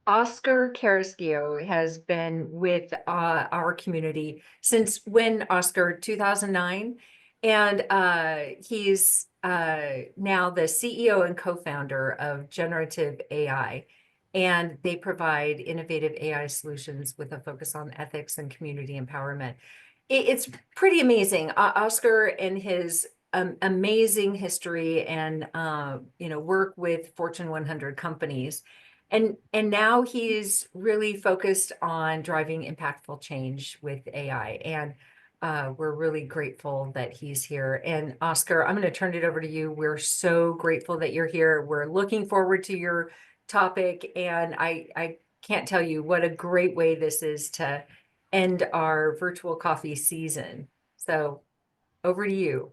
Oscar Carrasquillo has been with our community since when, Oscar? 2009. And he's now the CEO and co-founder of Generative AI. And they provide innovative AI solutions with a focus on ethics and community empowerment. It's pretty amazing. Oscar and his amazing history and work with Fortune 100 companies, and now he's really focused on driving impactful change with AI. And we're really grateful that he's here. And Oscar, I'm going to turn it over to you. We're so grateful that you're here. We're looking forward to your topic. And I can't tell you what a great way this is to end our virtual coffee season. So over to you.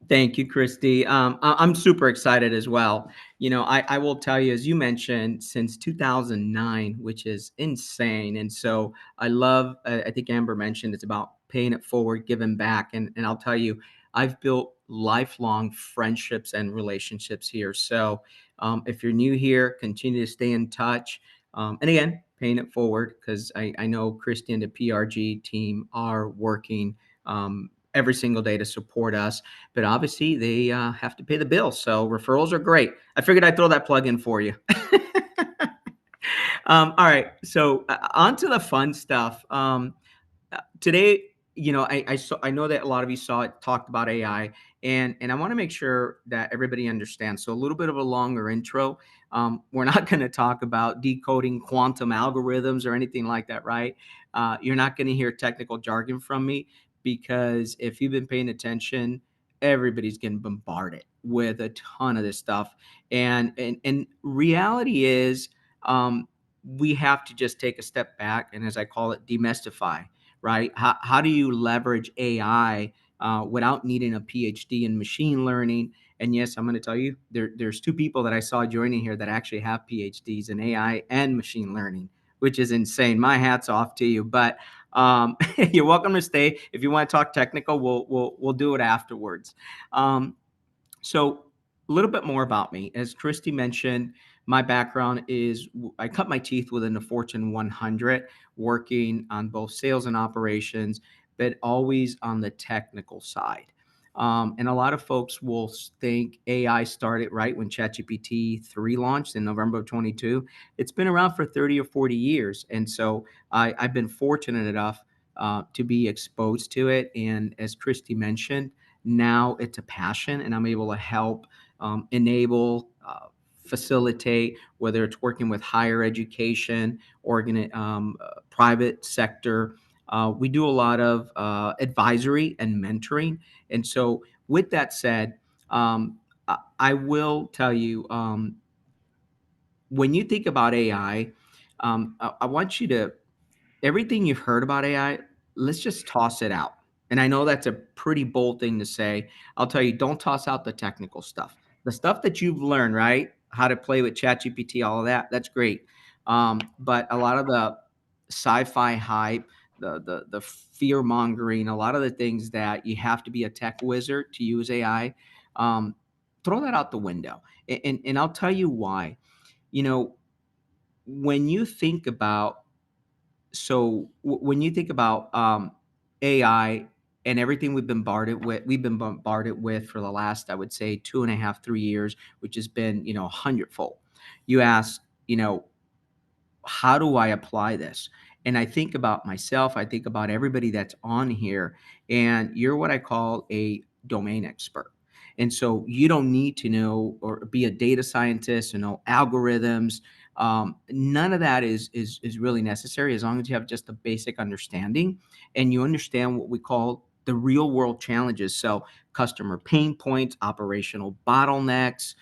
Thank you, Christy. I'm super excited as well. I will tell you, as you mentioned, since 2009, which is insane. And so I love, I think Amber mentioned it's about paying it forward, giving back. And I'll tell you, I've built lifelong friendships and relationships here. So if you're new here, continue to stay in touch. And again, paying it forward because I know Christy and the PRG team are working every single day to support us, but obviously they have to pay the bill. So referrals are great. I figured I'd throw that plug in for you. All right. So on to the fun stuff. Today, I know that a lot of you saw it talked about AI, and I want to make sure that everybody understands. So a little bit of a longer intro. We're not going to talk about decoding quantum algorithms or anything like that, right? You're not going to hear technical jargon from me because if you've been paying attention, everybody's getting bombarded with a ton of this stuff, and reality is, we have to just take a step back and, as I call it, demystify, right? How do you leverage AI without needing a PhD in machine learning? And yes, I'm going to tell you, there's two people that I saw joining here that actually have PhDs in AI and machine learning, which is insane. My hat's off to you. But you're welcome to stay. If you want to talk technical, we'll do it afterwards. So a little bit more about me. As Christy mentioned, my background is I cut my teeth within the Fortune 100, working on both sales and operations, but always on the technical side. And a lot of folks will think AI started right when ChatGPT 3 launched in November of 22. It's been around for 30 or 40 years. And so I've been fortunate enough to be exposed to it. And as Christy mentioned, now it's a passion, and I'm able to help enable, facilitate, whether it's working with higher education, private sector. We do a lot of advisory and mentoring. And so, with that said, I will tell you, when you think about AI, I want you to, everything you've heard about AI, let's just toss it out. And I know that's a pretty bold thing to say. I'll tell you, don't toss out the technical stuff. The stuff that you've learned, right? How to play with ChatGPT, all of that, that's great. But a lot of the sci-fi hype, the fear mongering, a lot of the things that you have to be a tech wizard to use AI, um, throw that out the window. And I'll tell you why. You know, when you think about when you think about AI and everything we've been bombarded with for the last, I would say, 2.5, 3 years, which has been, a hundredfold. You ask, how do I apply this? And I think about myself, I think about everybody that's on here, and you're what I call a domain expert. And so you don't need to know or be a data scientist and know algorithms. None of that is really necessary as long as you have just a basic understanding and you understand what we call the real world challenges. So customer pain points, operational bottlenecks.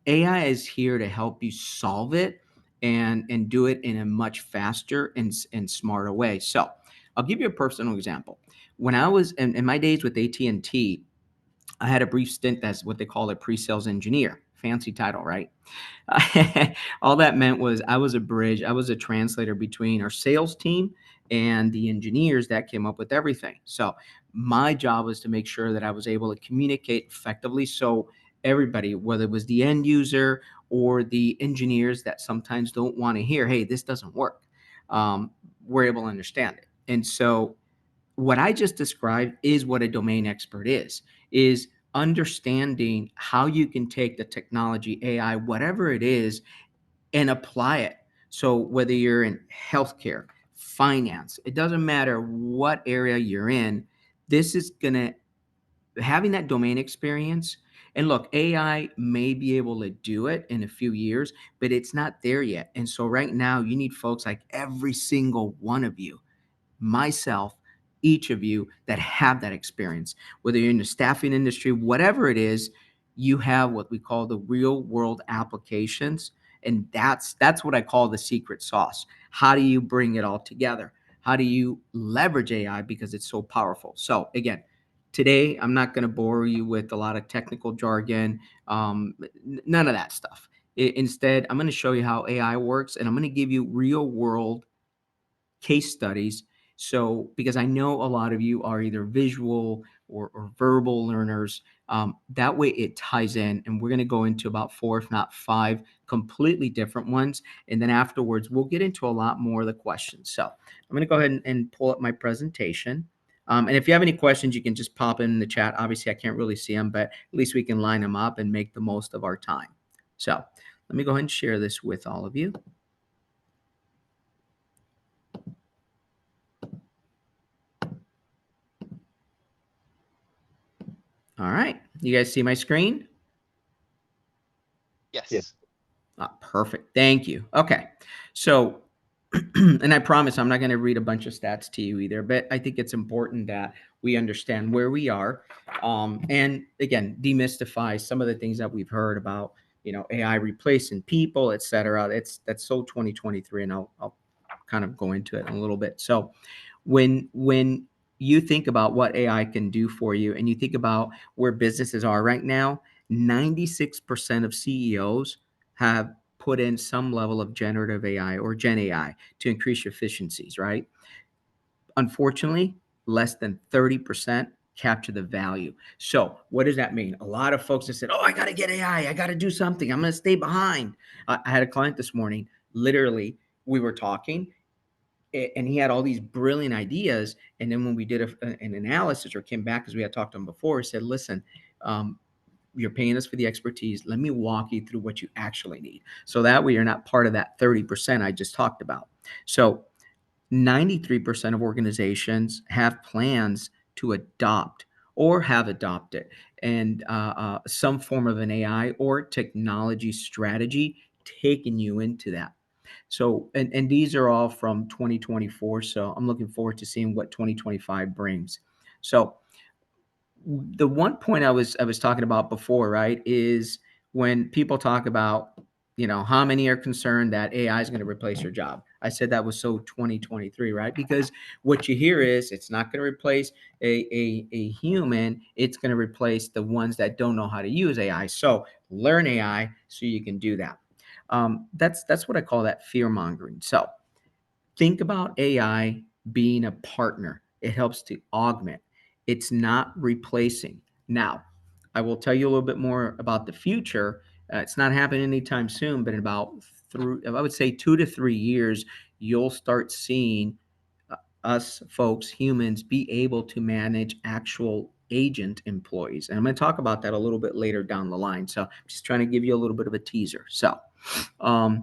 AI is here to help you solve it and do it in a much faster and smarter way. So I'll give you a personal example. When I was in my days with AT&T, I had a brief stint as what they call a pre-sales engineer. Fancy title, right? All that meant was I was a bridge, I was a translator between our sales team and the engineers that came up with everything. So my job was to make sure that I was able to communicate effectively so everybody, whether it was the end user or the engineers that sometimes don't want to hear, hey, this doesn't work. We're able to understand it. And so what I just described is what a domain expert is understanding how you can take the technology, AI, whatever it is, and apply it. So whether you're in healthcare, finance, it doesn't matter what area you're in, this is going to having that domain experience. And look, AI may be able to do it in a few years, but it's not there yet. And so right now you need folks like every single one of you, myself, each of you that have that experience, whether you're in the staffing industry, whatever it is, you have what we call the real world applications. And that's what I call the secret sauce. How do you bring it all together? How do you leverage AI because it's so powerful? So again, today I'm not going to bore you with a lot of technical jargon, none of that stuff. Instead, I'm going to show you how AI works, and I'm going to give you real world case studies. So, because I know a lot of you are either visual or verbal learners, that way it ties in. And we're going to go into about 4, if not 5, completely different ones. And then afterwards, we'll get into a lot more of the questions. So, I'm going to go ahead and pull up my presentation. And if you have any questions, you can just pop in the chat. Obviously, I can't really see them, but at least we can line them up and make the most of our time. So, let me go ahead and share this with all of you. All right. You guys see my screen? Yes. Perfect. Thank you. Okay. So, and I promise I'm not going to read a bunch of stats to you either, but I think it's important that we understand where we are. And again, demystify some of the things that we've heard about, AI replacing people, et cetera. That's so 2023, and I'll kind of go into it in a little bit. So when you think about what AI can do for you and you think about where businesses are right now, 96% of CEOs have put in some level of generative AI or Gen AI to increase your efficiencies, right? Unfortunately, less than 30% capture the value. So, what does that mean? A lot of folks have said, oh, I got to get AI. I got to do something. I'm going to stay behind. I had a client this morning, literally, we were talking and he had all these brilliant ideas. And then when we did an analysis or came back, because we had talked to him before, he said, listen, you're paying us for the expertise. Let me walk you through what you actually need. So that way you're not part of that 30% I just talked about. So 93% of organizations have plans to adopt or have adopted and some form of an AI or technology strategy taking you into that. So, and these are all from 2024. So I'm looking forward to seeing what 2025 brings. So the one point I was talking about before, right, is when people talk about, how many are concerned that AI is going to replace your job. I said that was so 2023, right? Because what you hear is it's not going to replace a human. It's going to replace the ones that don't know how to use AI. So learn AI so you can do that. That's what I call that fear mongering. So think about AI being a partner. It helps to augment. It's not replacing. Now, I will tell you a little bit more about the future. It's not happening anytime soon, but in about I would say 2 to 3 years, you'll start seeing us folks, humans, be able to manage actual agent employees. And I'm going to talk about that a little bit later down the line. So I'm just trying to give you a little bit of a teaser. So, a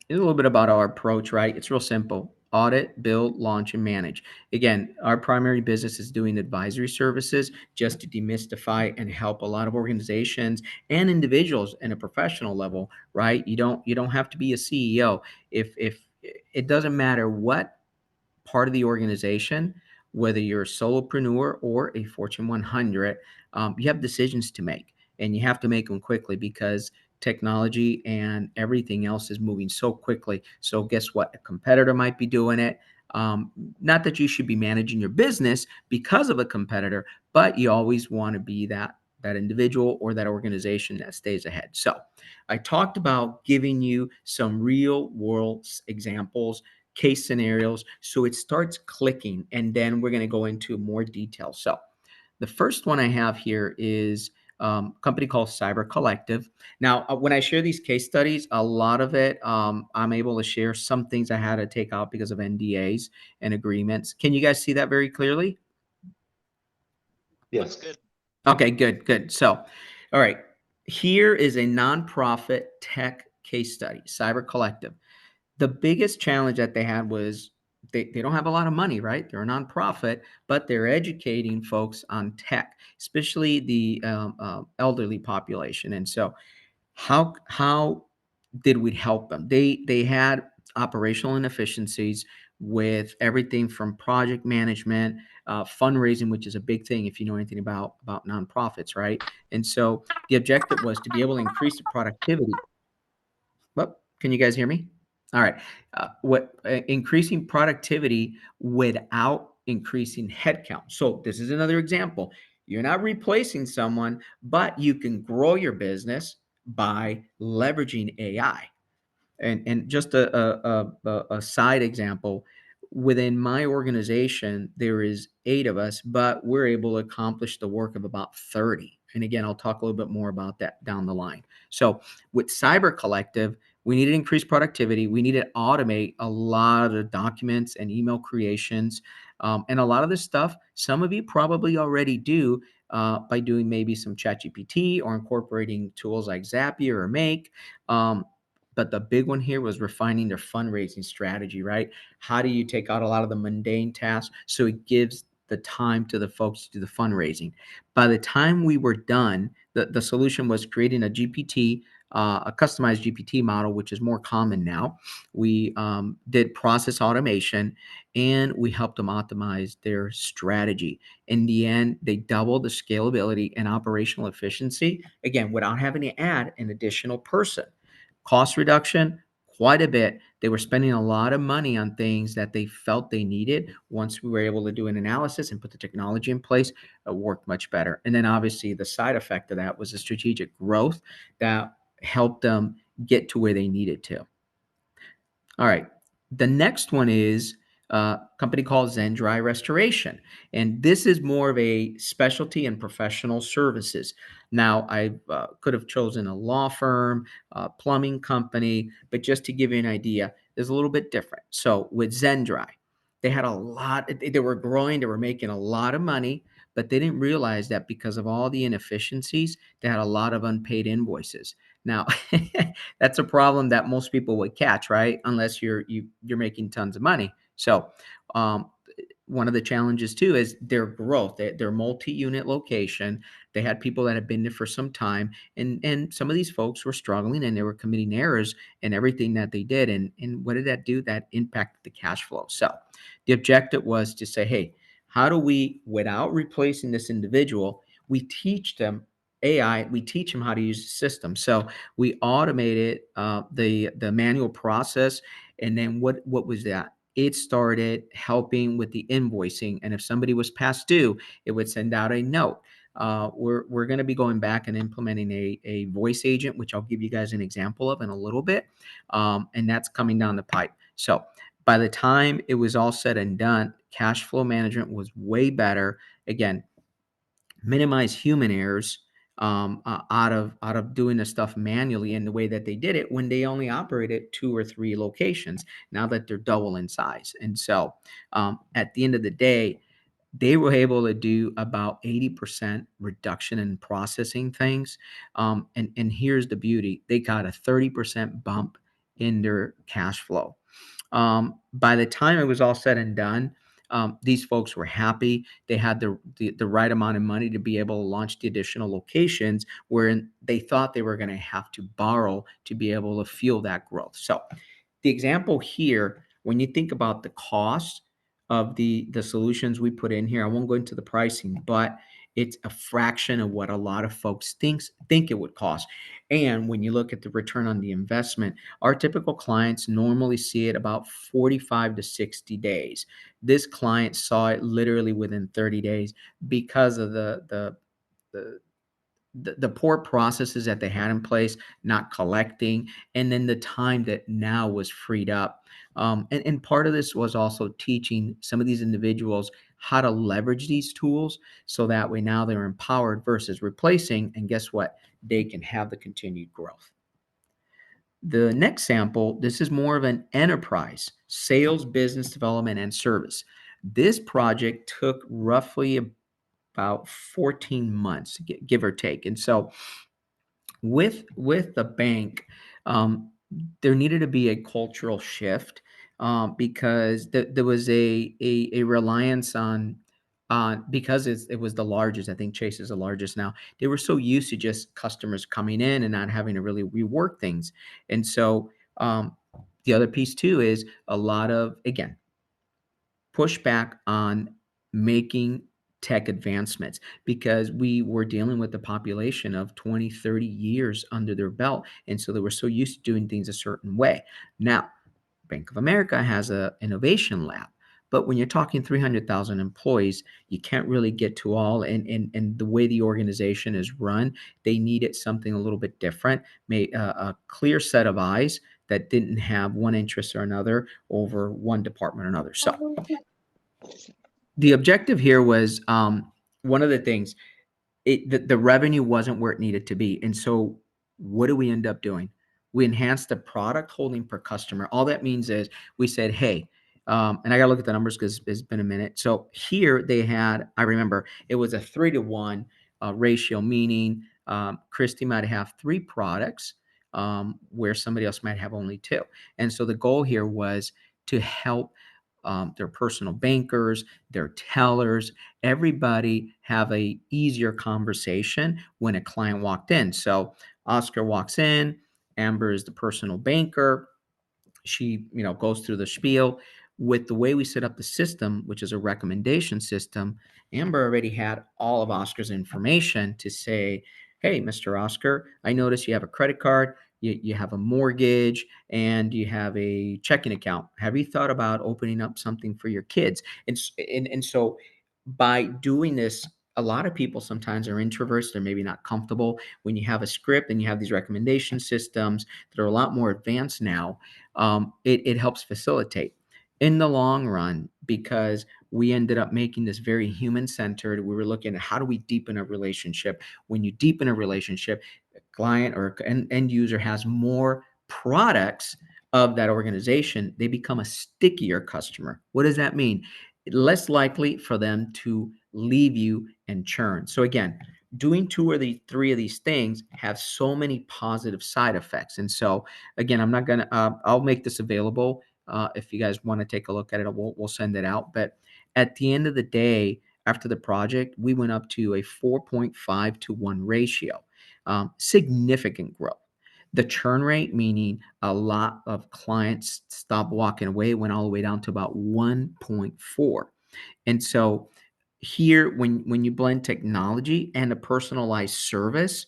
little bit about our approach, right? It's real simple. Audit, build, launch, and manage. Again, our primary business is doing advisory services just to demystify and help a lot of organizations and individuals in a professional level, right? You don't have to be a CEO. If it doesn't matter what part of the organization, whether you're a solopreneur or a Fortune 100, you have decisions to make, and you have to make them quickly because technology and everything else is moving so quickly. So guess what? A competitor might be doing it. Not that you should be managing your business because of a competitor, but you always want to be that individual or that organization that stays ahead. So I talked about giving you some real world examples, case scenarios, so it starts clicking, and then we're going to go into more detail. So the first one I have here is company called Cyber Collective. Now, when I share these case studies, a lot of it, I'm able to share some things I had to take out because of NDAs and agreements. Can you guys see that very clearly? Yes. Good. Okay, good, good. So, all right, here is a nonprofit tech case study, Cyber Collective. The biggest challenge that they had was they don't have a lot of money, right? They're a nonprofit, but they're educating folks on tech, especially the elderly population. And so, how did we help them? They had operational inefficiencies with everything from project management, fundraising, which is a big thing if you know anything about nonprofits, right? And so the objective was to be able to increase the productivity. Well, can you guys hear me? All right. What increasing productivity without increasing headcount. So this is another example. You're not replacing someone, but you can grow your business by leveraging AI. And just a side example, within my organization, there is 8 of us, but we're able to accomplish the work of about 30. And again, I'll talk a little bit more about that down the line. So with Cyber Collective, we needed to increase productivity. We needed to automate a lot of the documents and email creations. And a lot of this stuff, some of you probably already do by doing maybe some ChatGPT or incorporating tools like Zapier or Make. But the big one here was refining their fundraising strategy, right? How do you take out a lot of the mundane tasks so it gives the time to the folks to do the fundraising? By the time we were done, the solution was creating a GPT, a customized GPT model, which is more common now. We did process automation and we helped them optimize their strategy. In the end, they doubled the scalability and operational efficiency, again, without having to add an additional person. Cost reduction, quite a bit. They were spending a lot of money on things that they felt they needed. Once we were able to do an analysis and put the technology in place, it worked much better. And then obviously the side effect of that was the strategic growth that helped them get to where they needed to. All right. The next one is a company called Zendry Restoration. And this is more of a specialty and professional services. Now, I could have chosen a law firm, a plumbing company, but just to give you an idea, is a little bit different. So with Zendry, they had a lot, they were growing, they were making a lot of money, but they didn't realize that because of all the inefficiencies, they had a lot of unpaid invoices. Now, that's a problem that most people would catch, right? Unless you're making tons of money. So, one of the challenges too is their growth. Their multi-unit location. They had people that had been there for some time, and some of these folks were struggling and they were committing errors in everything that they did. And what did that do? That impacted the cash flow. So, the objective was to say, hey, how do we, without replacing this individual, we teach them AI, we teach them how to use the system. So we automated the manual process, and then what was that? It started helping with the invoicing, and if somebody was past due, it would send out a note. We're going to be going back and implementing a voice agent, which I'll give you guys an example of in a little bit, and that's coming down the pipe. So by the time it was all said and done, cash flow management was way better. Again, minimize human errors out of doing the stuff manually in the way that they did it when they only operated 2 or 3 locations. Now that they're double in size, and so at the end of the day, they were able to do about 80% reduction in processing things. And here's the beauty: they got a 30% bump in their cash flow. By the time it was all said and done, these folks were happy. They had the right amount of money to be able to launch the additional locations where they thought they were going to have to borrow to be able to fuel that growth. So the example here, when you think about the cost of the solutions we put in here, I won't go into the pricing, but it's a fraction of what a lot of folks think it would cost. And when you look at the return on the investment, our typical clients normally see it about 45 to 60 days. This client saw it literally within 30 days because of the the poor processes that they had in place, not collecting, and then the time that now was freed up. And part of this was also teaching some of these individuals how to leverage these tools so that way now they're empowered versus replacing. And guess what? They can have the continued growth. The next sample, this is more of an enterprise, sales, business development, and service. This project took roughly about 14 months, give or take. And so with the bank, um, there needed to be a cultural shift, because there was a reliance on, because it was the largest. I think Chase is the largest now. They were so used to just customers coming in and not having to really rework things, and so the other piece too is a lot of, again, pushback on making tech advancements, because we were dealing with the population of 20, 30 years under their belt. And so they were so used to doing things a certain way. Now, Bank of America has a innovation lab. But when you're talking 300,000 employees, you can't really get to all. And the way the organization is run, they needed something a little bit different, a clear set of eyes that didn't have one interest or another over one department or another. So the objective here was, one of the things, the revenue wasn't where it needed to be. And so what do we end up doing? We enhanced the product holding per customer. All that means is we said, hey, and I got to look at the numbers because it's been a minute. So here they had, I remember it was a 3-to-1 ratio, meaning Christy might have 3 products, where somebody else might have only 2. And so the goal here was to help their personal bankers, their tellers, everybody have a easier conversation when a client walked in. So Oscar walks in, Amber is the personal banker. She, goes through the spiel. With the way we set up the system, which is a recommendation system, Amber already had all of Oscar's information to say, hey, Mr. Oscar, I notice you have a credit card, you have a mortgage, and you have a checking account. Have you thought about opening up something for your kids? And so by doing this, a lot of people sometimes are introverts. They're maybe not comfortable. When you have a script and you have these recommendation systems that are a lot more advanced now, it helps facilitate in the long run, because we ended up making this very human centered. We were looking at how do we deepen a relationship. When you deepen a relationship, a client or an end user has more products of that organization, they become a stickier customer. What does that mean? Less likely for them to leave you and churn. So again, doing 2 or 3 of these things have so many positive side effects. And so again, I'm not gonna. I'll make this available if you guys want to take a look at it. We'll send it out. But at the end of the day, after the project, we went up to a 4.5-to-1 ratio, significant growth. The churn rate, meaning a lot of clients stopped walking away, went all the way down to about 1.4. And so here, when you blend technology and a personalized service,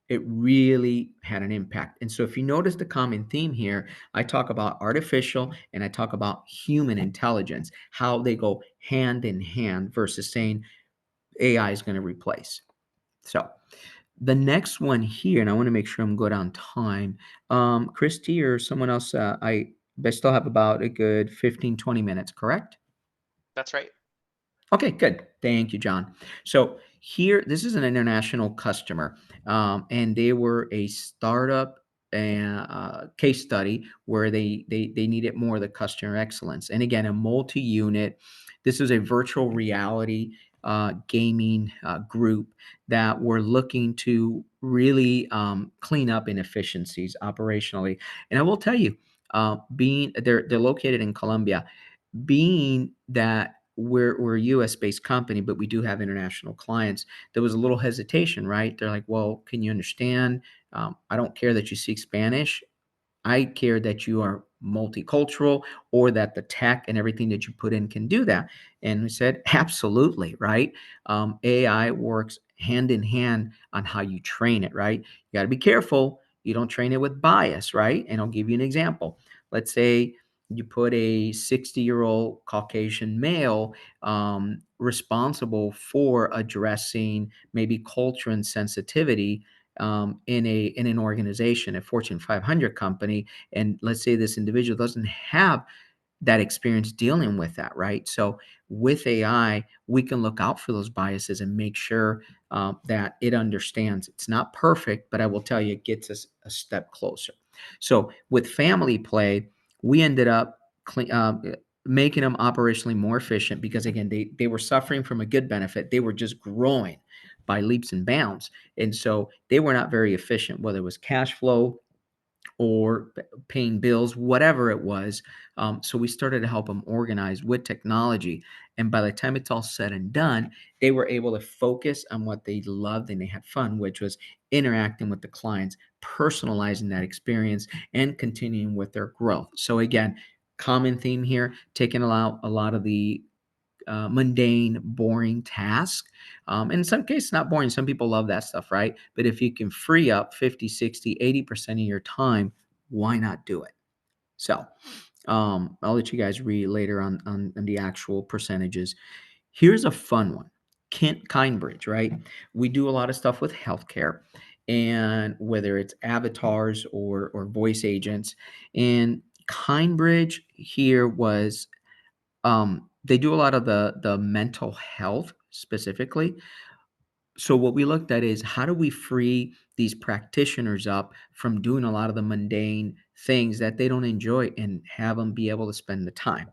it really had an impact. And so if you notice the common theme here, I talk about artificial and I talk about human intelligence, how they go hand in hand versus saying AI is going to replace. So the next one here, and I want to make sure I'm good on time. Christy or someone else, I still have about a good 15, 20 minutes, correct? That's right. Okay, good. Thank you, John. So here, this is an international customer, and they were a startup case study where they needed more of the customer excellence. And again, a multi-unit. This is a virtual reality gaming group that were looking to really clean up inefficiencies operationally. And I will tell you, being they're located in Colombia, being that we're a US based company, but we do have international clients, there was a little hesitation, right? They're like, well, can you understand? I don't care that you speak Spanish. I care that you are multicultural, or that the tech and everything that you put in can do that. And we said, absolutely, right? AI works hand in hand on how you train it, right? You got to be careful. You don't train it with bias, right? And I'll give you an example. Let's say you put a 60-year-old Caucasian male responsible for addressing maybe culture and sensitivity in an organization, a Fortune 500 company, and let's say this individual doesn't have that experience dealing with that, right? So with AI, we can look out for those biases and make sure that it understands. It's not perfect, but I will tell you, it gets us a step closer. So with family play, we ended up making them operationally more efficient because again, they were suffering from a good benefit. They were just growing by leaps and bounds, and so they were not very efficient, whether it was cash flow or paying bills, whatever it was. So we started to help them organize with technology. And by the time it's all said and done, they were able to focus on what they loved and they had fun, which was interacting with the clients, personalizing that experience, and continuing with their growth. So again, common theme here, taking a lot of the mundane, boring task. In some cases, not boring. Some people love that stuff, right? But if you can free up 50, 60, 80% of your time, why not do it? So I'll let you guys read later on the actual percentages. Here's a fun one. Kindbridge, right? We do a lot of stuff with healthcare, and whether it's avatars or voice agents. And Kindbridge here was they do a lot of the mental health specifically. So what we looked at is how do we free these practitioners up from doing a lot of the mundane things that they don't enjoy and have them be able to spend the time.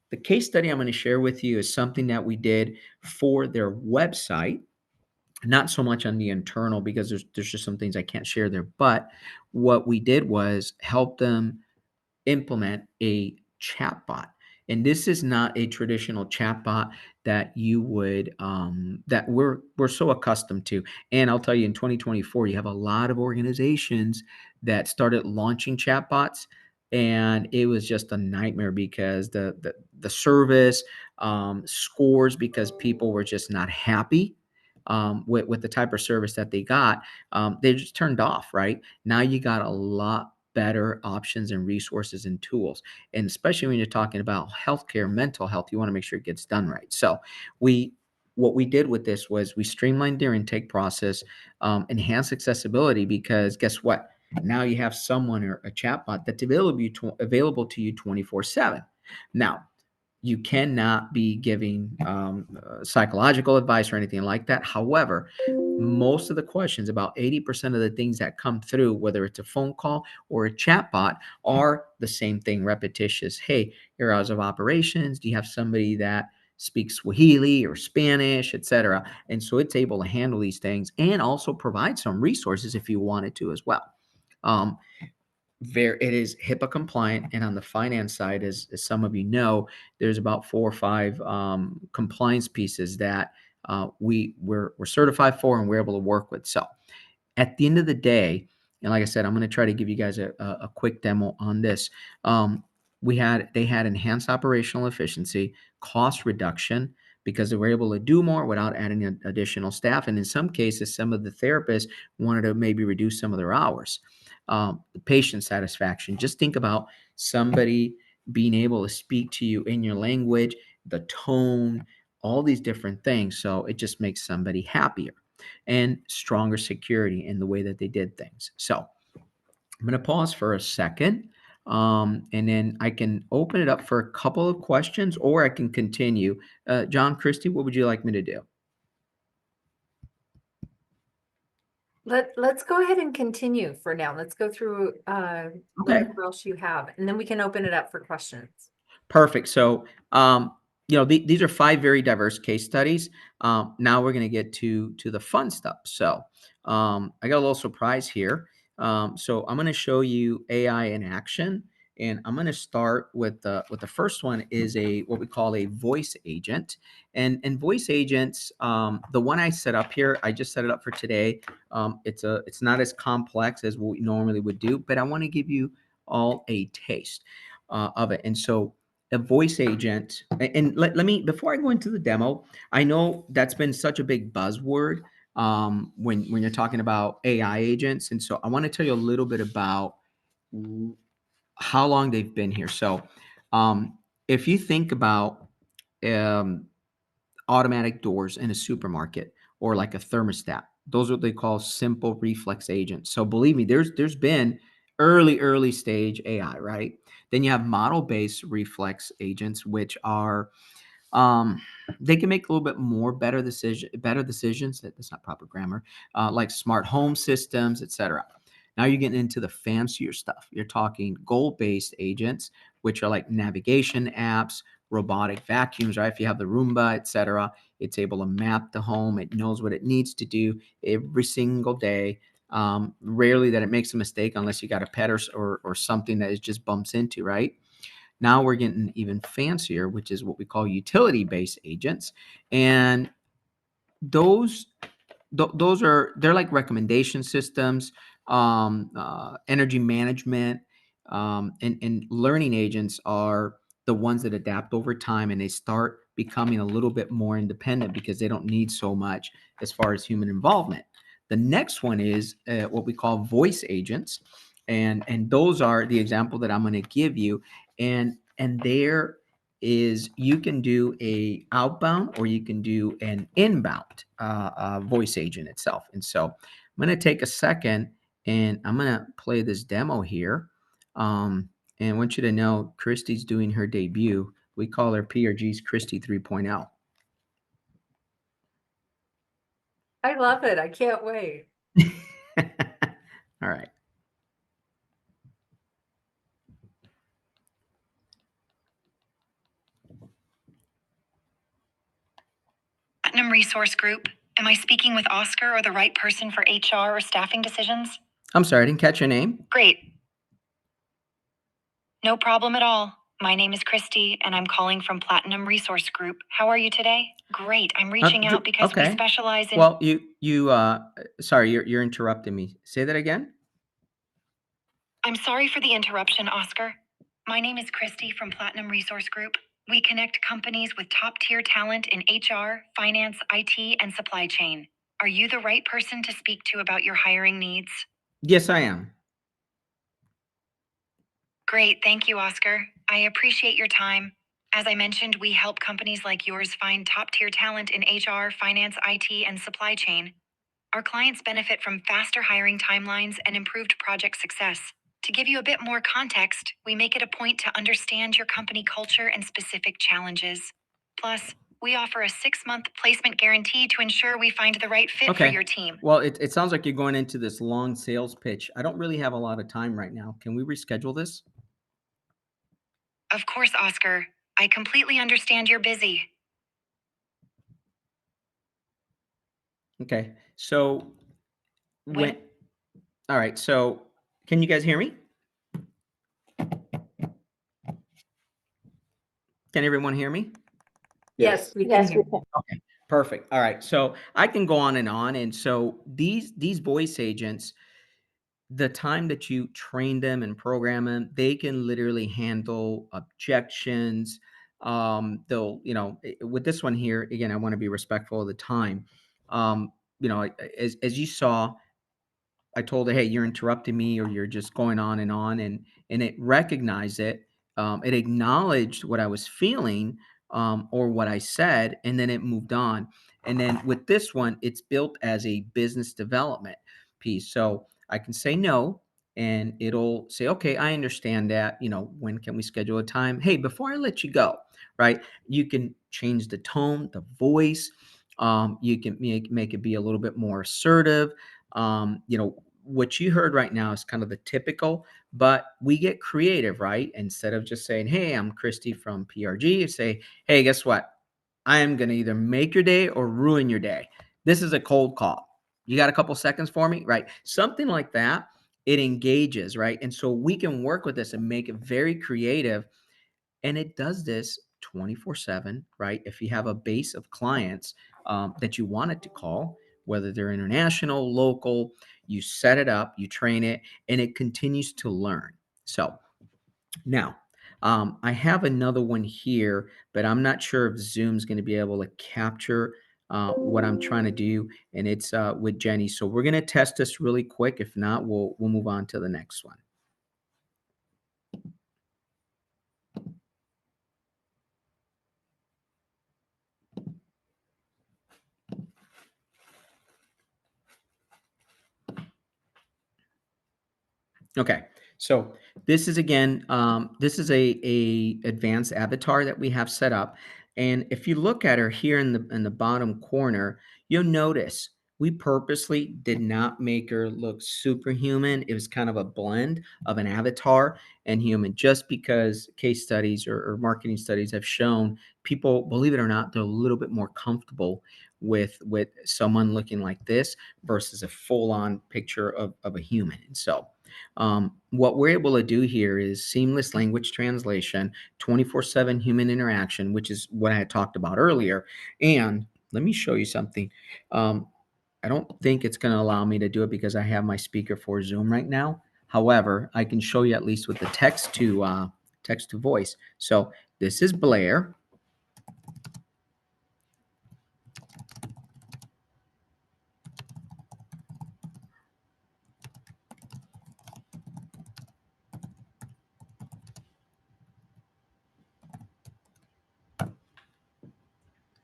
The case study I'm going to share with you is something that we did for their website, not so much on the internal because there's just some things I can't share there, but what we did was help them implement a chatbot. And this is not a traditional chatbot that you would that we're so accustomed to. And I'll tell you, in 2024, you have a lot of organizations that started launching chatbots, and it was just a nightmare because the service scores because people were just not happy with the type of service that they got. They just turned off. Right now, you got a lot better options and resources and tools. And especially when you're talking about healthcare, mental health, you want to make sure it gets done right. So we what we did with this was we streamlined their intake process, enhanced accessibility because guess what? Now you have someone or a chatbot that's available to you 24/7. Now, you cannot be giving psychological advice or anything like that. However, most of the questions, about 80% of the things that come through, whether it's a phone call or a chatbot, are the same thing, repetitious. Hey, your hours of operations. Do you have somebody that speaks Swahili or Spanish, etc.? And so it's able to handle these things and also provide some resources if you wanted to as well. Um, it is HIPAA compliant, and on the finance side, as some of you know, there's about 4 or 5 compliance pieces that we're certified for and we're able to work with. So at the end of the day, and like I said, I'm going to try to give you guys a quick demo on this. They had enhanced operational efficiency, cost reduction because they were able to do more without adding additional staff, and in some cases, some of the therapists wanted to maybe reduce some of their hours. Patient satisfaction. Just think about somebody being able to speak to you in your language, the tone, all these different things. So it just makes somebody happier and stronger security in the way that they did things. So I'm going to pause for a second. And then I can open it up for a couple of questions or I can continue. John, Christy, what would you like me to do? Let's go ahead and continue for now. Let's go through Okay. whatever else you have, and then we can open it up for questions. Perfect. So, these are 5 very diverse case studies. Now we're going to get to the fun stuff. So, I got a little surprise here. So I'm going to show you AI in action, and I'm going to start with the first one is a what we call a voice agent, and voice agents. The one I set up here, I just set it up for today. It's not as complex as what we normally would do, but I want to give you all a taste of it, and so a voice agent. And let me, before I go into the demo, I know that's been such a big buzzword when you're talking about AI agents, and so I want to tell you a little bit about how long they've been here. So If you think about um, automatic doors in a supermarket or like a thermostat, those are what they call simple reflex agents. So believe me, there's been early stage AI, right? Then you have model based reflex agents, which are um, they can make a little bit more better decisions. That's not proper grammar. Like smart home systems, etc. Now you're getting into the fancier stuff. You're talking goal-based agents, which are like navigation apps, robotic vacuums, right? If you have the Roomba, etc., it's able to map the home. It knows what it needs to do every single day. Rarely that it makes a mistake unless you got a pet or something that it just bumps into, right? Now we're getting even fancier, which is what we call utility-based agents. And those those are they're like recommendation systems, energy management, and learning agents are the ones that adapt over time and they start becoming a little bit more independent because they don't need so much as far as human involvement. The next one is what we call voice agents, and those are the example that I'm going to give you, and there is you can do a outbound or you can do an inbound voice agent itself. And so I'm going to take a second and I'm going to play this demo here. And I want you to know Christy's doing her debut. We call her PRG's Christy 3.0. I love it. I can't wait. All right. Platinum Resource Group. Am I speaking with Oscar or the right person for HR or staffing decisions? I'm sorry, I didn't catch your name. Great. No problem at all. My name is Christy, and I'm calling from Platinum Resource Group. How are you today? Great. I'm reaching out because we specialize in. Well, sorry, you're interrupting me. Say that again. I'm sorry for the interruption, Oscar. My name is Christy from Platinum Resource Group. We connect companies with top-tier talent in HR, finance, IT, and supply chain. Are you the right person to speak to about your hiring needs? Yes, I am. Great, thank you, Oscar. I appreciate your time. As I mentioned, we help companies like yours find top-tier talent in HR, finance, IT, and supply chain. Our clients benefit from faster hiring timelines and improved project success. To give you a bit more context, we make it a point to understand your company culture and specific challenges. Plus, we offer a 6-month placement guarantee to ensure we find the right fit for your team. Well, it sounds like you're going into this long sales pitch. I don't really have a lot of time right now. Can we reschedule this? Of course, Oscar. I completely understand you're busy. Okay. So all right. So can you guys hear me? Can everyone hear me? Yes, we can hear. Okay, perfect. All right. So I can go on and on. And so these voice agents, the time that you train them and program them, they can literally handle objections. They'll, with this one here, again, I want to be respectful of the time. Um, as you saw, I told it, hey, you're interrupting me, or you're just going on, and it recognized it. It acknowledged what I was feeling, or what I said, and then it moved on. And then with this one, it's built as a business development piece. So I can say no, and it'll say, okay, I understand that. When can we schedule a time? Hey, before I let you go, right? You can change the tone, the voice. You can make it be a little bit more assertive. What you heard right now is kind of the typical, but we get creative, right? Instead of just saying, hey, I'm Christy from PRG, you say, hey, guess what? I am going to either make your day or ruin your day. This is a cold call. You got a couple seconds for me, right? Something like that. It engages, right? And so we can work with this and make it very creative, and it does this 24/7, right? If you have a base of clients that you want it to call, whether they're international, local, you set it up, you train it, and it continues to learn. So now, I have another one here, but I'm not sure if Zoom's going to be able to capture what I'm trying to do, and it's with Jenny. So we're going to test this really quick. If not, we'll move on to the next one. Okay, so this is again, this is a advanced avatar that we have set up, and if you look at her here in the bottom corner, you'll notice we purposely did not make her look superhuman. It was kind of a blend of an avatar and human, just because case studies or marketing studies have shown people, believe it or not, they're a little bit more comfortable with someone looking like this versus a full on picture of a human. And so what we're able to do here is seamless language translation, 24/7 human interaction, which is what I had talked about earlier. And let me show you something. Um, I don't think it's going to allow me to do it because I have my speaker for Zoom right now. However, I can show you at least with the text to voice. So this is Blair.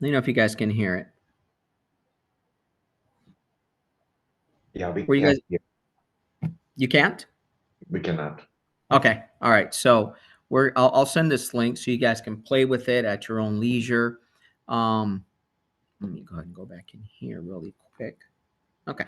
Let me know if you guys can hear it. Yeah, we Were you can't guys? hear. You can't? We cannot. Okay. All right. So I'll send this link so you guys can play with it at your own leisure. Let me go ahead and go back in here really quick. Okay.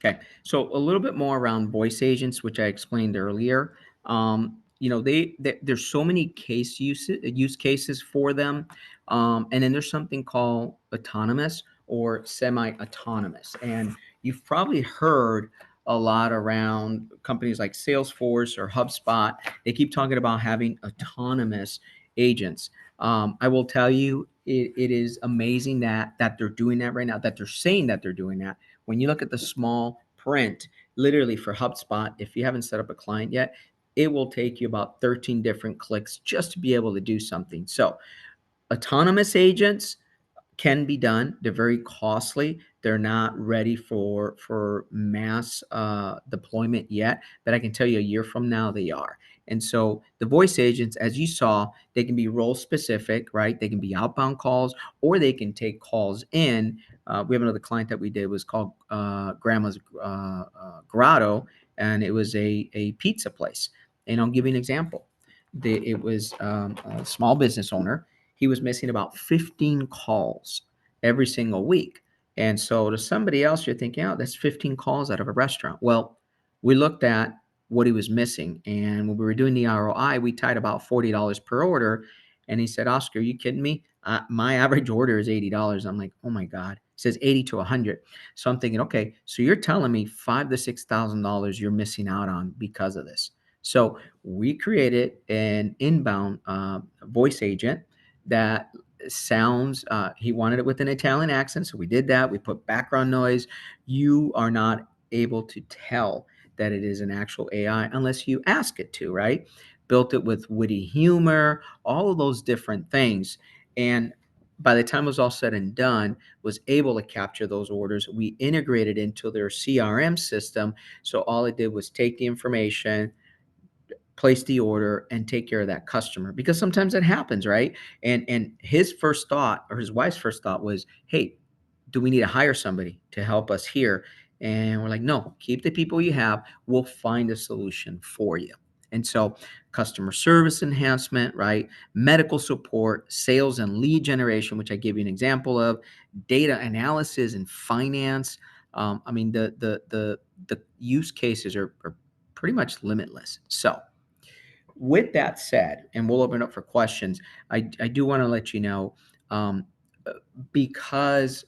Okay, so a little bit more around voice agents, which I explained earlier. There's so many use cases for them, and then there's something called autonomous or semi-autonomous, and you've probably heard a lot around companies like Salesforce or HubSpot. They keep talking about having autonomous agents. I will tell you, it is amazing that they're doing that right now. That they're saying that they're doing that when you look at the small print, literally for HubSpot, if you haven't set up a client yet, it will take you about 13 different clicks just to be able to do something. So, autonomous agents can be done. They're very costly. They're not ready for mass deployment yet, but I can tell you a year from now they are. And so the voice agents, as you saw, they can be role specific, right? They can be outbound calls, or they can take calls in. We have another client that we did was called Grandma's Grotto, and it was a pizza place. And I'll give you an example. It was a small business owner. He was missing about 15 calls every single week. And so to somebody else, you're thinking, oh, that's 15 calls out of a restaurant. Well, we looked at what he was missing. And when we were doing the ROI, we tied about $40 per order. And he said, Oscar, are you kidding me? My average order is $80. I'm like, oh my God. It says 80 to 100. So I'm thinking, okay, so you're telling me $5,000 to $6,000 you're missing out on because of this. So we created an inbound voice agent that sounds he wanted it with an Italian accent, so we did that. We put background noise. You are not able to tell that it is an actual AI unless you ask it to, right? Built it with witty humor, all of those different things. And by the time it was all said and done, was able to capture those orders. We integrated into their CRM system, so all it did was take the information, place the order, and take care of that customer, because sometimes that happens, right? And his first thought, or his wife's first thought, was, hey, do we need to hire somebody to help us here? And we're like, no, keep the people you have. We'll find a solution for you. And so customer service enhancement, right? Medical support, sales and lead generation, which I gave you an example of, data analysis and finance. I mean, the use cases are pretty much limitless. So with that said, and we'll open up for questions, I do want to let you know, um, uh, because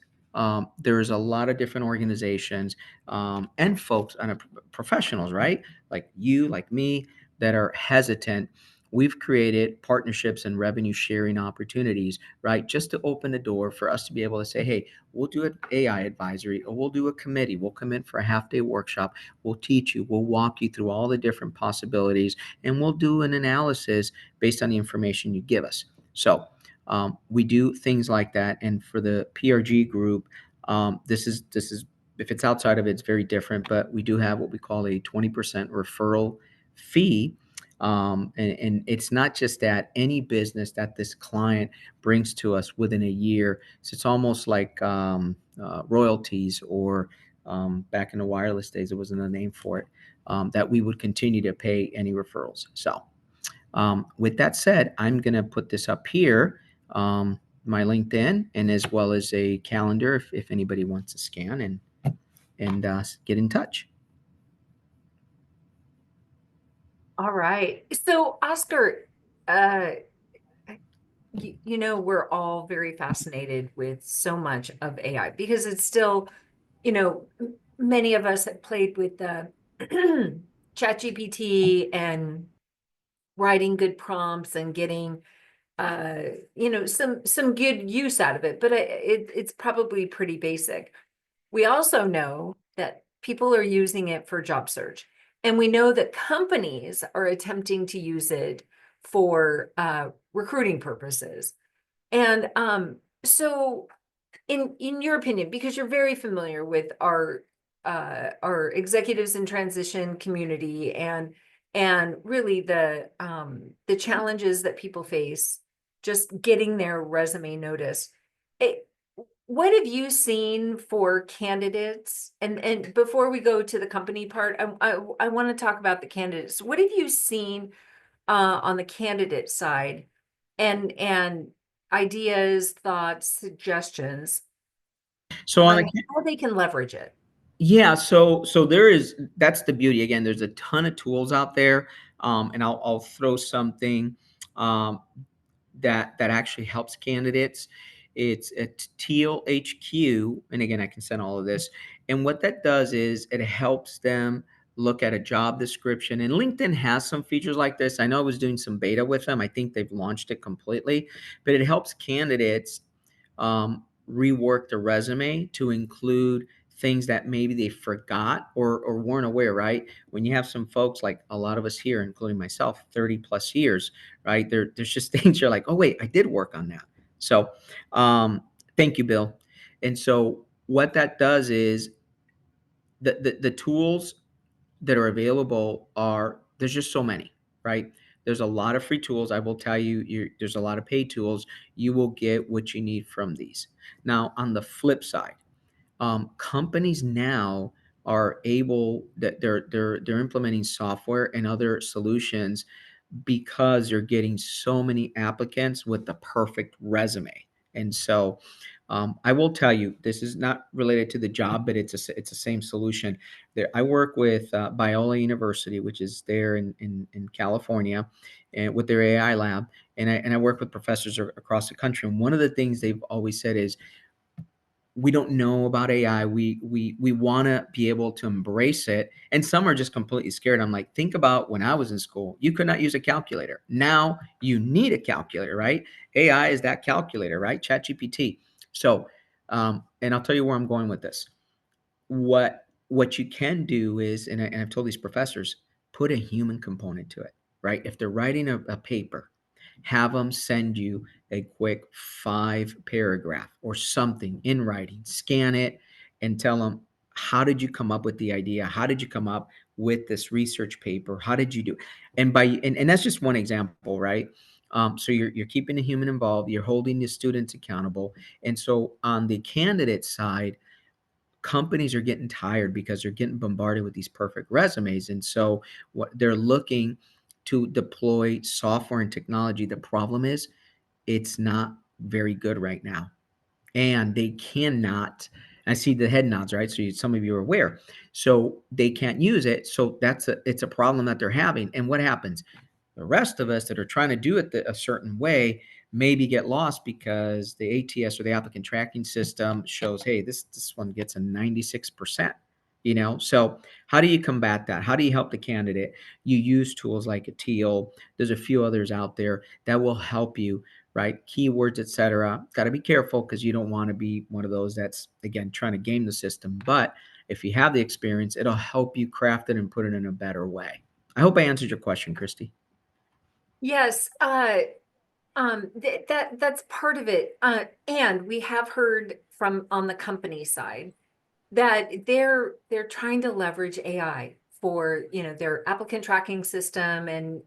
there's a lot of different organizations and folks and professionals, right? Like you, like me, that are hesitant. We've created partnerships and revenue sharing opportunities, right? Just to open the door for us to be able to say, hey, we'll do an AI advisory, or we'll do a committee. We'll come in for a half day workshop. We'll teach you. We'll walk you through all the different possibilities, and we'll do an analysis based on the information you give us. So we do things like that. And for the PRG group, this is if it's outside of it, it's very different. But we do have what we call a 20% referral fee. And it's not just that, any business that this client brings to us within a year. So it's almost like royalties, or back in the wireless days, there wasn't a name for it, that we would continue to pay any referrals. So with that said, I'm going to put this up here, my LinkedIn, and as well as a calendar if anybody wants to scan and get in touch. All right. So, Oscar, uh, you know, we're all very fascinated with so much of AI because it's still, you know, many of us have played with the ChatGPT and writing good prompts and getting, you know, some good use out of it, but it's probably pretty basic. We also know that people are using it for job search, and we know that companies are attempting to use it for recruiting purposes. And so in your opinion, because you're very familiar with our executives in transition community and really the challenges that people face just getting their resume noticed. It, what have you seen for candidates? And before we go to the company part, I want to talk about the candidates. What have you seen on the candidate side, and ideas, thoughts, suggestions So on on the how they can leverage it? Yeah, so there is, that's the beauty. Again, there's a ton of tools out there, and I'll throw something um, that actually helps candidates. It's a Teal HQ, and again, I can send all of this. And what that does is it helps them look at a job description. And LinkedIn has some features like this. I know I was doing some beta with them. I think they've launched it completely, but it helps candidates rework the resume to include things that maybe they forgot or weren't aware, right? When you have some folks, like a lot of us here, including myself, 30 plus years, right? There's just things you're like, oh, wait, I did work on that. So thank you, Bill. And so what that does is the tools that are available are, there's just so many, right? There's a lot of free tools. I will tell you, there's a lot of paid tools. You will get what you need from these. Now, on the flip side, companies now are able, that they're implementing software and other solutions because you're getting so many applicants with the perfect resume. And so I will tell you, this is not related to the job, but it's the same solution. There, I work with Biola University, which is there in California, and with their AI lab, and I work with professors across the country. And one of the things they've always said is, we don't know about AI. We want to be able to embrace it. And some are just completely scared. I'm like, think about when I was in school, you could not use a calculator. Now you need a calculator, right? AI is that calculator, right? ChatGPT. So, and I'll tell you where I'm going with this. What you can do is, and I've told these professors, put a human component to it, right? If they're writing a paper, have them send you a quick 5 paragraph or something in writing, scan it, and tell them, how did you come up with the idea? How did you come up with this research paper? How did you do? And that's just one example, right? So you're keeping the human involved, you're holding the students accountable. And so on the candidate side, companies are getting tired because they're getting bombarded with these perfect resumes. And so what they're looking to deploy software and technology. The problem is it's not very good right now. And they cannot, I see the head nods, right? So some of you are aware. So they can't use it. So it's a problem that they're having. And what happens? The rest of us that are trying to do it a certain way maybe get lost because the ATS, or the applicant tracking system, shows, hey, this one gets a 96%. So how do you combat that? How do you help the candidate? You use tools like a Teal. There's a few others out there that will help you, right? Keywords, etc. Got to be careful because you don't want to be one of those that's, again, trying to game the system. But if you have the experience, it'll help you craft it and put it in a better way. I hope I answered your question, Christy. Yes, that's part of it. And we have heard from on the company side that they're trying to leverage AI for, their applicant tracking system, and,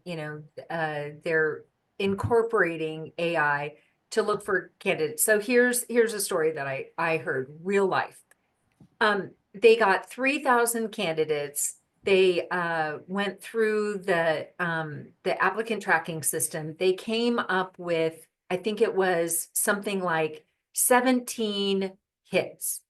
they're incorporating AI to look for candidates. So here's a story that I heard, real life. They got 3,000 candidates. They went through the applicant tracking system. They came up with, I think it was something like 17 hits.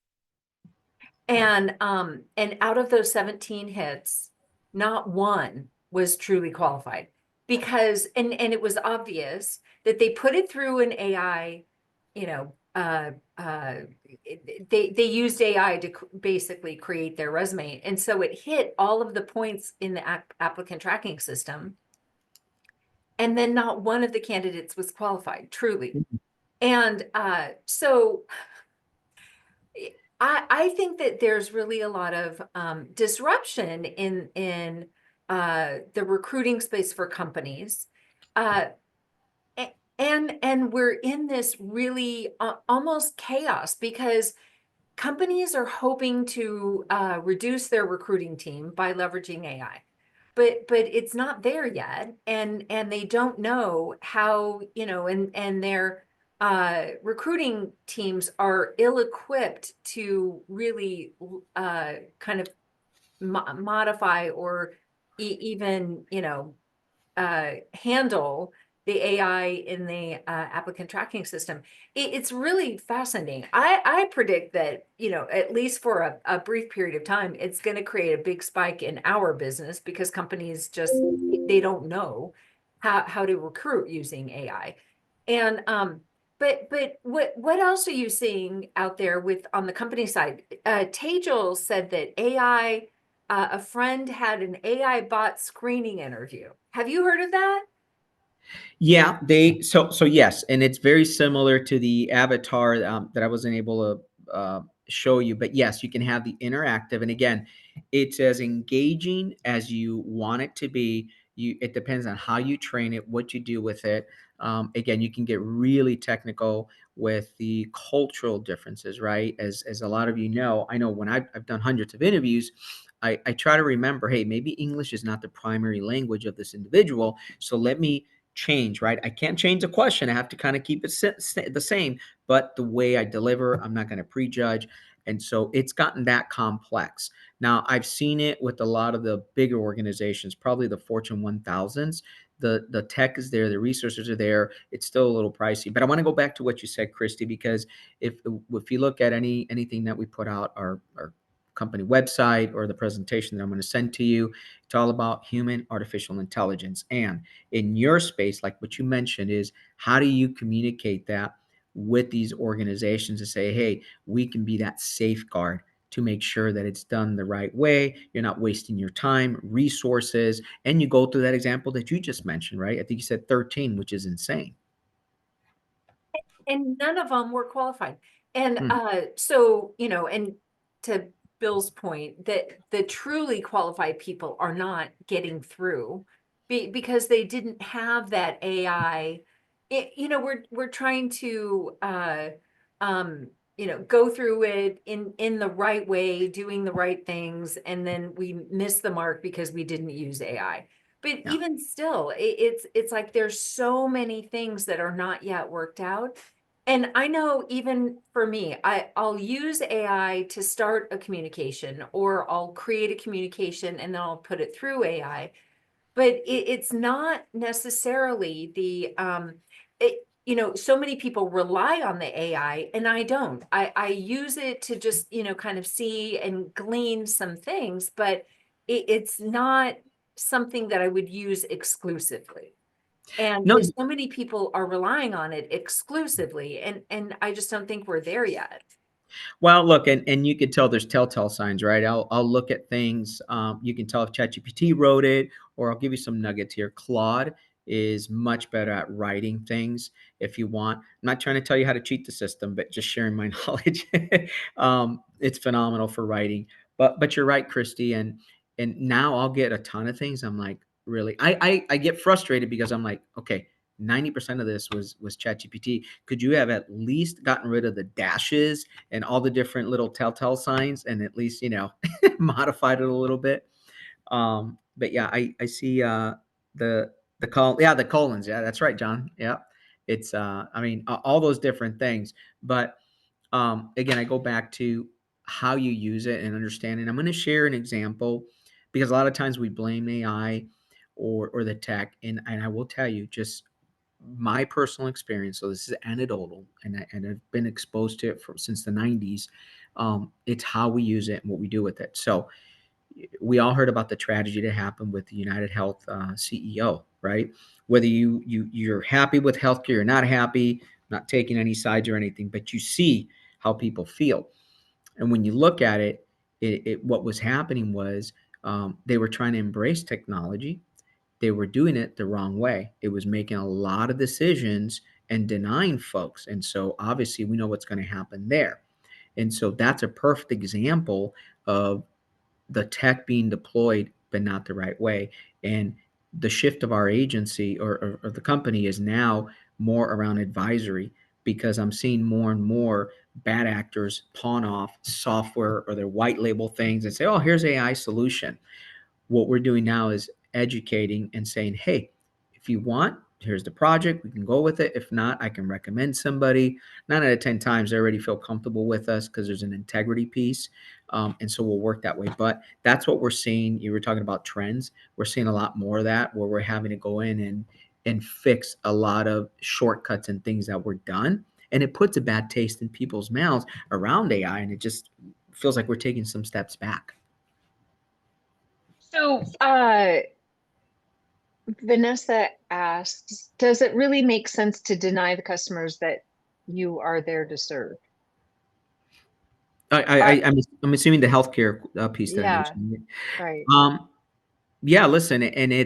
And out of those 17 hits, not one was truly qualified, because it was obvious that they put it through an AI, you know, they used AI to basically create their resume. And so it hit all of the points in the applicant tracking system. And then not one of the candidates was qualified, truly. And so I think that there's really a lot of disruption in the recruiting space for companies. And we're in this really almost chaos, because companies are hoping to reduce their recruiting team by leveraging AI, but it's not there yet, and they don't know how, and their recruiting teams are ill-equipped to really kind of modify or even, handle the AI in the applicant tracking system. It's really fascinating. I predict that, at least for a brief period of time, it's going to create a big spike in our business, because companies just, they don't know how to recruit using AI. And but what else are you seeing out there with on the company side? Tejal said that AI, a friend had an AI bot screening interview. Have you heard of that? Yeah, so yes, and it's very similar to the avatar that I wasn't able to show you, but yes, you can have the interactive, and again, it's as engaging as you want it to be. It depends on how you train it, what you do with it. Again, you can get really technical with the cultural differences, right? As a lot of you know, I know when I've done hundreds of interviews, I try to remember, hey, maybe English is not the primary language of this individual, so let me change, right? I can't change the question. I have to kind of keep it the same, but the way I deliver, I'm not going to prejudge. And so it's gotten that complex. Now, I've seen it with a lot of the bigger organizations, probably the Fortune 1000s. The tech is there, the resources are there. It's still a little pricey. But I want to go back to what you said, Christy, because if you look at anything that we put out, our company website or the presentation that I'm going to send to you, it's all about human artificial intelligence. And in your space, like what you mentioned, is how do you communicate that with these organizations to say, hey, we can be that safeguard to make sure that it's done the right way. You're not wasting your time, resources, and you go through that example that you just mentioned, right? I think you said 13, which is insane. And none of them were qualified. And Hmm. so, and to Bill's point, that the truly qualified people are not getting through because they didn't have that AI. We're trying to go through it in the right way, doing the right things, and then we miss the mark because we didn't use AI. But Yeah. even still, it's like there's so many things that are not yet worked out. And I know, even for me, I'll use AI to start a communication, or I'll create a communication and then I'll put it through AI. But it's not necessarily so many people rely on the AI, and I don't. I use it to just, kind of see and glean some things, but it's not something that I would use exclusively. And No, so many people are relying on it exclusively, and I just don't think we're there yet. well, look, and you can tell there's telltale signs, right? I'll look at things. You can tell if ChatGPT wrote it, or I'll give you some nuggets here. Claude is much better at writing things. If you want, I'm not trying to tell you how to cheat the system, but just sharing my knowledge. It's phenomenal for writing. But you're right, Christy, and now I'll get a ton of things. I'm like, really, I get frustrated because I'm like, okay, 90% of this was ChatGPT. Could you have at least gotten rid of the dashes and all the different little telltale signs, and at least, modified it a little bit? But yeah, I see the colons. Yeah, that's right, John. Yeah, it's I mean all those different things. But again, I go back to how you use it and understanding. I'm going to share an example because a lot of times we blame AI or the tech, and I will tell you just my personal experience. So this is anecdotal, and I've been exposed to it since the 90s. It's how we use it and what we do with it. So we all heard about the tragedy that happened with the United Health CEO, right? Whether you're happy with healthcare, you're not happy, not taking any sides or anything, but you see how people feel. And when you look at it, what was happening was they were trying to embrace technology. They were doing it the wrong way. It was making a lot of decisions and denying folks. And so obviously we know what's going to happen there. And so that's a perfect example of the tech being deployed, but not the right way. And the shift of our agency or the company is now more around advisory because I'm seeing more and more bad actors pawn off software or their white label things and say, oh, here's AI solution. What we're doing now is educating and saying, hey, if you want, here's the project. We can go with it. If not, I can recommend somebody. 9 out of 10 times, they already feel comfortable with us because there's an integrity piece. And so we'll work that way. But that's what we're seeing. You were talking about trends. We're seeing a lot more of that where we're having to go in and fix a lot of shortcuts and things that were done. And it puts a bad taste in people's mouths around AI. And it just feels like we're taking some steps back. So, Vanessa asks, does it really make sense to deny the customers that you are there to serve? I'm assuming the healthcare piece that I Yeah, mentioned. right. Um, yeah, listen, and I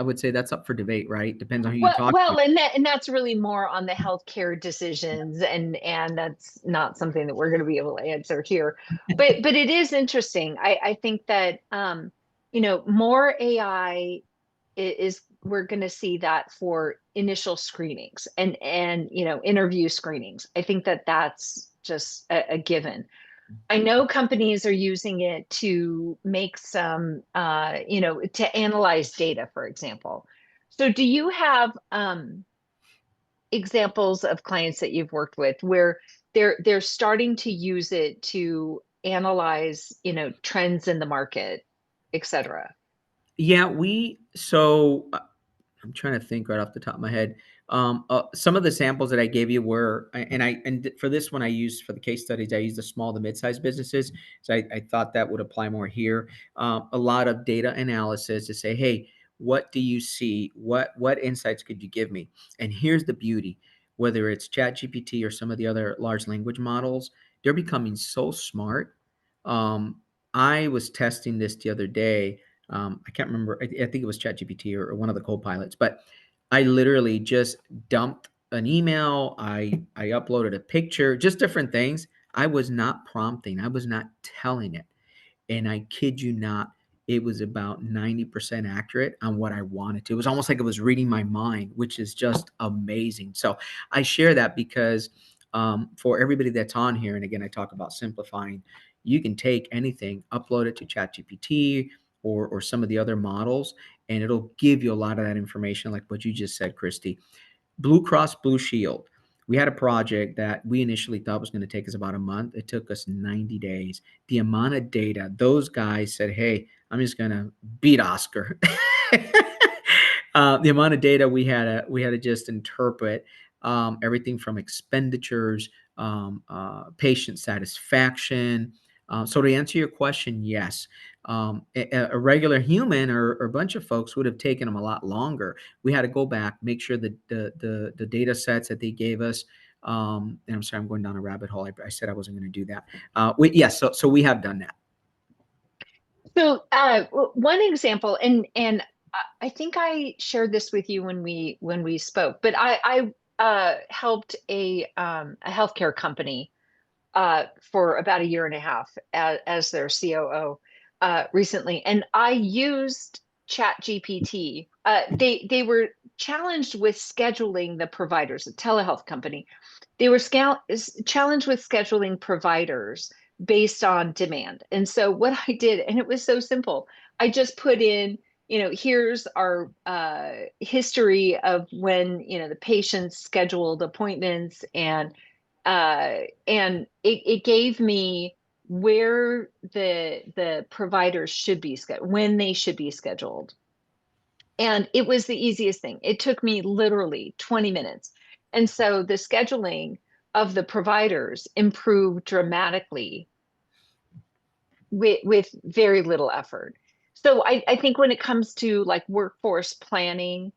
would say that's up for debate, right? Depends on who you talk to. And that's really more on the healthcare decisions, and that's not something that we're going to be able to answer here. But it is interesting. I think that more AI is we're going to see that for initial screenings and interview screenings. I think that that's just a given. I know companies are using it to make some, to analyze data, for example. So do you have examples of clients that you've worked with where they're starting to use it to analyze, trends in the market, et cetera? Yeah, I'm trying to think right off the top of my head. Some of the samples that I gave you were, and for this one I used for the case studies, I used the small to mid-sized businesses. So I thought that would apply more here. A lot of data analysis to say, hey, what do you see? What insights could you give me? And here's the beauty: whether it's ChatGPT or some of the other large language models, they're becoming so smart. I was testing this the other day. I can't remember. I think it was ChatGPT or one of the co-pilots, but I literally just dumped an email. I uploaded a picture, just different things. I was not prompting. I was not telling it. And I kid you not, it was about 90% accurate on what I wanted to. It was almost like it was reading my mind, which is just amazing. So I share that because for everybody that's on here, and again, I talk about simplifying, you can take anything, upload it to ChatGPT or some of the other models, and it'll give you a lot of that information, like what you just said, Christy. Blue Cross Blue Shield. We had a project that we initially thought was going to take us about a month. It took us 90 days. The amount of data, those guys said, hey, I'm just going to beat Oscar. The amount of data we had to just interpret everything from expenditures, patient satisfaction. So to answer your question, yes, a regular human or a bunch of folks would have taken them a lot longer. We had to go back, make sure that the data sets that they gave us. And I'm sorry, I'm going down a rabbit hole. I said I wasn't going to do that. Yes, so we have done that. So one example, and I think I shared this with you when we spoke, but I helped a healthcare company for about a year and a half as their COO recently, and I used ChatGPT. They were challenged with scheduling the providers, a telehealth company. They were challenged with scheduling providers based on demand. And so what I did, and it was so simple, I just put in, here's our history of when, the patients scheduled appointments, and it gave me where the providers should be scheduled, when they should be scheduled. And it was the easiest thing. It took me literally 20 minutes. And so the scheduling of the providers improved dramatically with very little effort. So I think when it comes to like workforce planning,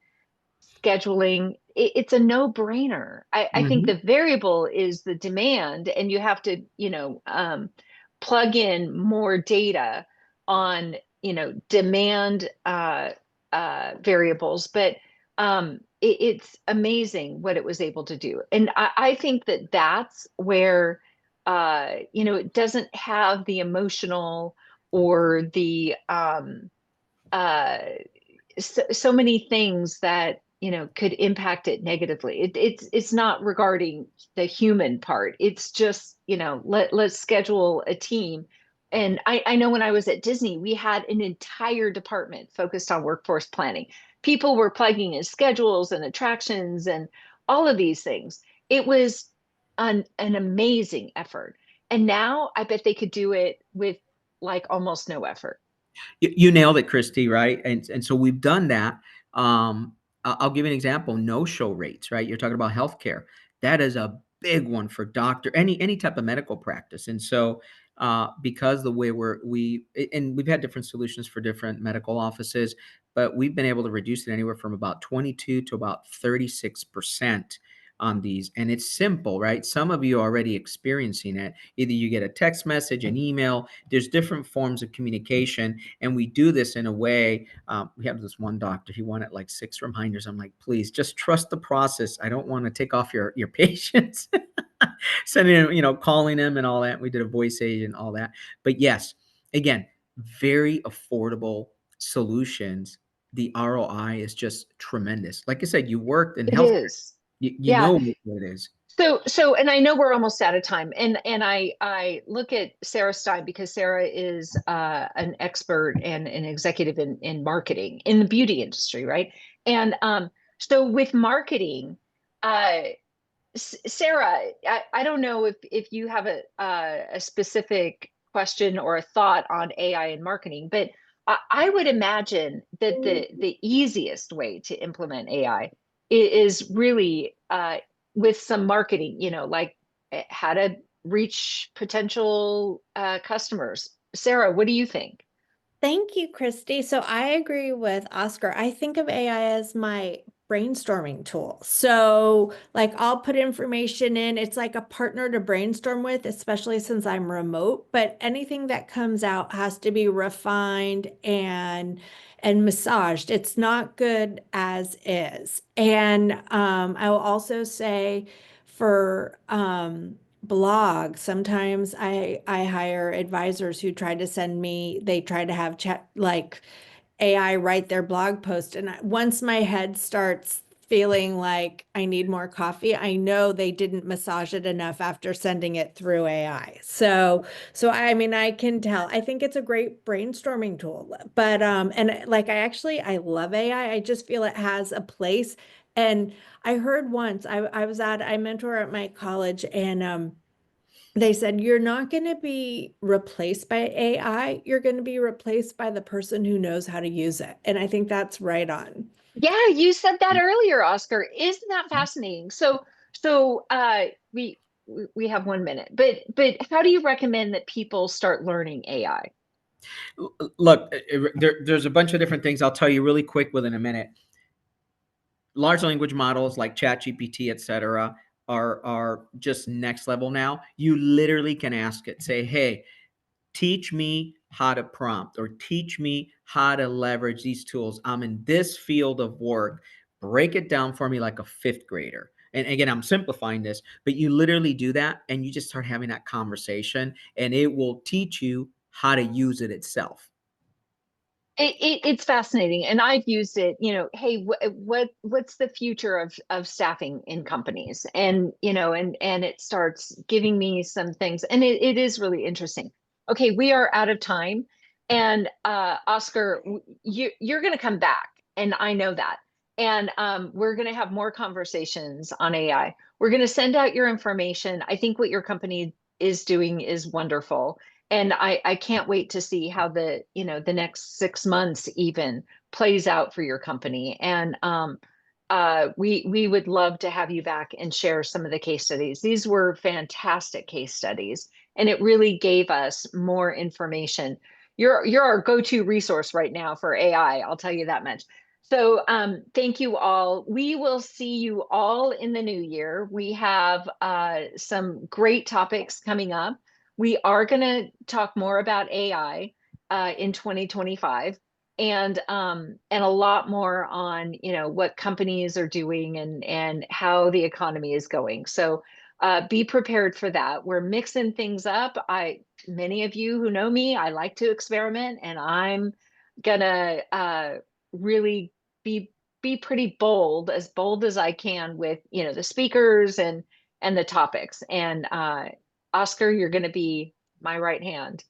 scheduling, it's a no-brainer. I think Mhm. the variable is the demand, and you have to, plug in more data on, demand variables. But it's amazing what it was able to do. And I think that that's where, it doesn't have the emotional or the uh, so many things that could impact it negatively. It's not regarding the human part. It's just let's schedule a team. And I know when I was at Disney, we had an entire department focused on workforce planning. People were plugging in schedules and attractions and all of these things. It was an amazing effort. And now I bet they could do it with like almost no effort. You nailed it, Christy, right? And so we've done that. I'll give you an example. No-show rates, right? You're talking about healthcare. That is a big one for doctor, any type of medical practice. And so because the way and we've had different solutions for different medical offices, but we've been able to reduce it anywhere from about 22 to about 36% on these. And it's simple, right? Some of you are already experiencing it. Either you get a text message, an email, there's different forms of communication. And we do this in a way. We have this one doctor, he wanted like 6 reminders. I'm like, please just trust the process. I don't want to take off your patience. Sending him, calling him and all that. We did a voice agent, all that. But yes, again, very affordable solutions. The ROI is just tremendous. Like I said, you worked in It healthcare. is. You Yeah. know what it is. So, and I know we're almost out of time, and I look at Sarah Stein because Sarah is an expert and an executive in marketing in the beauty industry, right? And so with marketing, uh, Sarah, I don't know if you have a specific question or a thought on AI in marketing, but I would imagine that the easiest way to implement AI is really with some marketing, like how to reach potential customers. Sarah, what do you think? Thank you, Christy. So I agree with Oscar. I think of AI as my brainstorming tool. So, like, I'll put information in. It's like a partner to brainstorm with, especially since I'm remote. But anything that comes out has to be refined and massaged. It's not good as is. And I will also say for blog. Sometimes I hire advisors who try to send me, they try to have chat like AI write their blog post. And once my head starts feeling like I need more coffee, I know they didn't massage it enough after sending it through AI. So I mean, I can tell. I think it's a great brainstorming tool. But and like I love AI. I just feel it has a place. And I heard once I mentor at my college, and they said you're not going to be replaced by AI. You're going to be replaced by the person who knows how to use it. And I think that's right on. Yeah, you said that earlier, Oscar. Isn't that fascinating? So we have 1 minute, but how do you recommend that people start learning AI? Look, there's a bunch of different things I'll tell you really quick within a minute. Large language models like ChatGPT, et cetera, are just next level now. You literally can ask it, say, hey, teach me how to prompt or teach me how to leverage these tools. I'm in this field of work. Break it down for me like a fifth grader. And again, I'm simplifying this, but you literally do that and you just start having that conversation and it will teach you how to use it itself. It's fascinating, and I've used it. Hey, what's the future of staffing in companies? And and it starts giving me some things, and it is really interesting. Okay, we are out of time, and Oscar, you're going to come back, and I know that, and we're going to have more conversations on AI. We're going to send out your information. I think what your company is doing is wonderful. And I can't wait to see how the next 6 months even plays out for your company. And we would love to have you back and share some of the case studies. These were fantastic case studies, and it really gave us more information. You're our go-to resource right now for AI, I'll tell you that much. So thank you all. We will see you all in the new year. We have some great topics coming up. We are going to talk more about AI in 2025, and a lot more on what companies are doing and how the economy is going. So be prepared for that. We're mixing things up. Many of you who know me, I like to experiment, and I'm gonna really be pretty bold, as bold as I can with the speakers and the topics. And Oscar, you're going to be my right hand.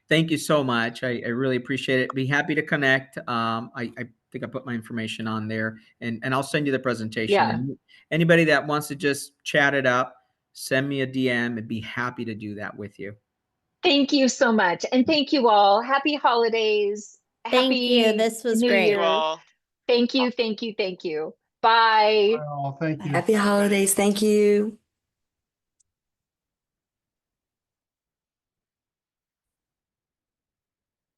Thank you so much. I really appreciate it. Be happy to connect. I think I put my information on there, and I'll send you the presentation. Yeah. And anybody that wants to just chat it up, send me a DM and be happy to do that with you. Thank you so much. And thank you all. Happy holidays. Thank you. Happy This was New great. Year. Thank you. Thank you. Thank you. Bye. Well, thank you. Happy holidays. Thank you.